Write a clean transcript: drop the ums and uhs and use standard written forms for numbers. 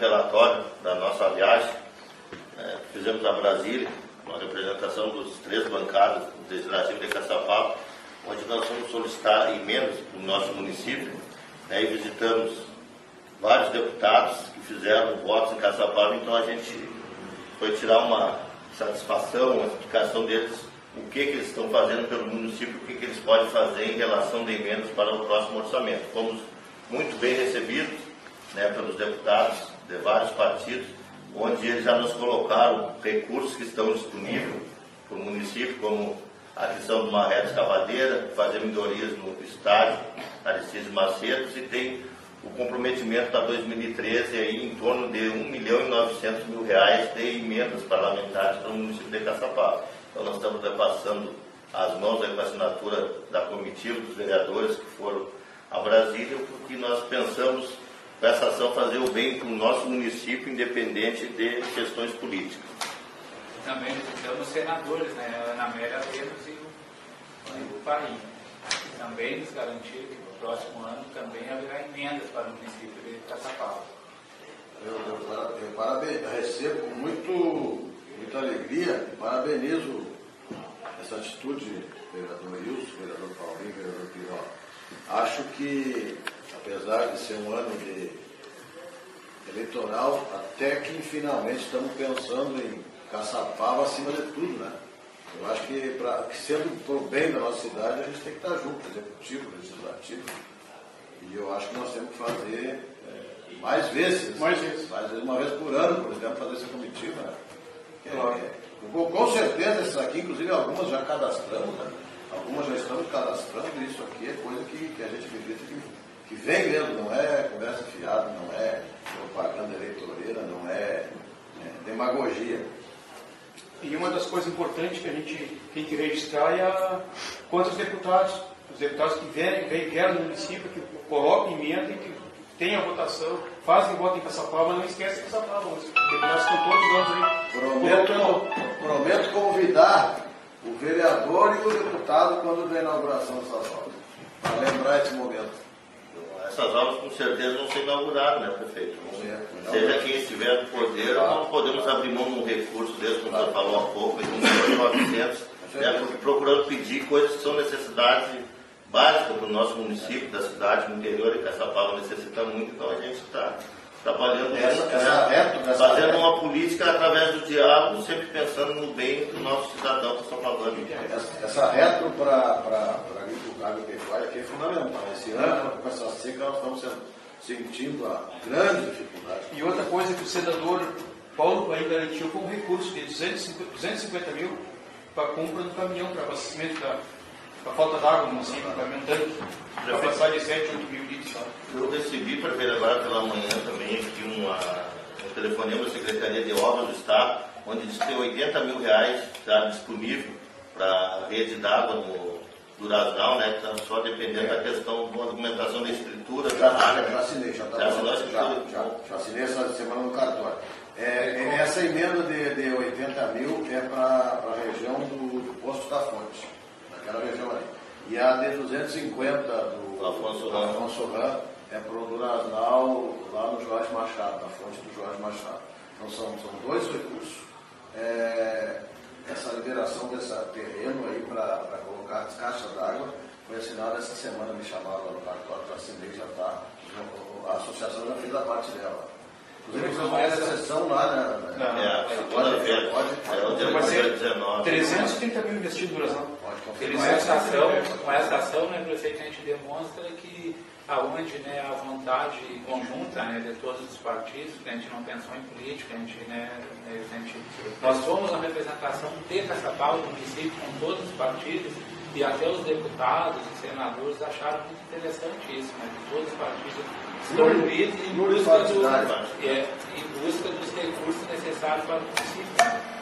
Relatório da nossa viagem, fizemos a Brasília, uma representação dos 3 bancados do Legislativo de Caçapava, onde nós fomos solicitar emendas no nosso município, e visitamos vários deputados que fizeram votos em Caçapava. Então a gente foi tirar uma satisfação, uma explicação deles, o que eles estão fazendo pelo município, o que eles podem fazer em relação de emendas para o próximo orçamento. Fomos muito bem recebidos pelos deputados de vários partidos, onde eles já nos colocaram recursos que estão disponíveis para o município, como a aquisição de uma reta escavadeira, fazer melhorias no estádio Aristides Macedo, e tem o comprometimento para 2013 aí, em torno de R$1.900.000 de emendas parlamentares para o município de Caçapava. Então nós estamos repassando as mãos aí com a assinatura da comitiva dos vereadores que foram a Brasília, porque nós pensamos com essa ação fazer o bem para o nosso município, independente de questões políticas. Também visitamos senadores, Ana Amélia Lemos e o Paim. Também nos garantiram que no próximo ano também haverá emendas para o município de Caçapava. Eu recebo com muita alegria e parabenizo essa atitude do vereador Wilson, vereador Paulinho, vereador Piró. Acho que, apesar de ser um ano eleitoral, até que finalmente estamos pensando em Caçapava acima de tudo, Eu acho que, sendo para o bem da nossa cidade, a gente tem que estar junto, executivo, legislativo. E eu acho que nós temos que fazer mais vezes, uma vez por ano, por exemplo, fazer essa comitiva. Com certeza, esses aqui, inclusive, algumas já cadastramos, Algumas já estamos cadastrando, e isso aqui é coisa que a gente acredita que vem mesmo, não é conversa fiada, não é propaganda eleitoreira, não é demagogia. E uma das coisas importantes que a gente tem que registrar é quantos deputados, os deputados que vieram no município, que colocam emenda e que têm a votação, fazem voto em Caçapava, não esquecem Caçapava, os deputados estão todos dando aí. Prometo convidar o vereador e o deputado quando da inauguração dessas obras, para lembrar esse momento. Essas obras com certeza vão ser inauguradas, prefeito? Seja quem estiver no poder, nós podemos abrir mão de um recurso desse, como você falou há pouco, de R$1.900.000, procurando pedir coisas que são necessidades básicas para o nosso município, da cidade, no interior, e Caçapava necessita muito. Então a gente está trabalhando fazendo uma política através do diálogo, sempre pensando no bem do nosso cidadão que está falando. Essa retro para a agropecuária aqui é fundamental. Esse ano, com essa seca, nós estamos sentindo a grande dificuldade. E outra coisa que o senador Paulo Paim garantiu foi um recurso de 250 mil para a compra do caminhão para abastecimento da falta d'água no município, caminhão tanque, para passar de 7 a 8 mil litros. Eu recebi, prefeito, agora pela manhã também aqui um telefonema da Secretaria de Obras do Estado, onde diz que tem R$80 mil já disponível para a rede d'água no Duraznal, que está só dependendo da questão da documentação da escritura. Já assinei, já assinei essa semana no cartório. Essa emenda de 80 mil é para a região do Posto da Fonte, naquela região ali. E a de 250 do Afonso Ram é para o Duraznal, lá no Jorge Machado, na fonte do Jorge Machado. Então são 2 recursos. Essa liberação desse terreno aí para colocar as caixas d'água foi assinada essa semana, me chamaram lá no cartório, já assinei, já está. A associação já fez a parte dela. Inclusive, você vai essa sessão lá, Vai ser 330 mil investidos no Brasil. Com essa ação, prefeito, a gente demonstra que aonde a vontade conjunta de todos os partidos, que a gente não pensou em política, nós fomos uma representação de Caçapava, do município, com todos os partidos, e até os deputados e senadores acharam muito interessante isso, que todos os partidos estão unidos em busca dos recursos necessários para o município.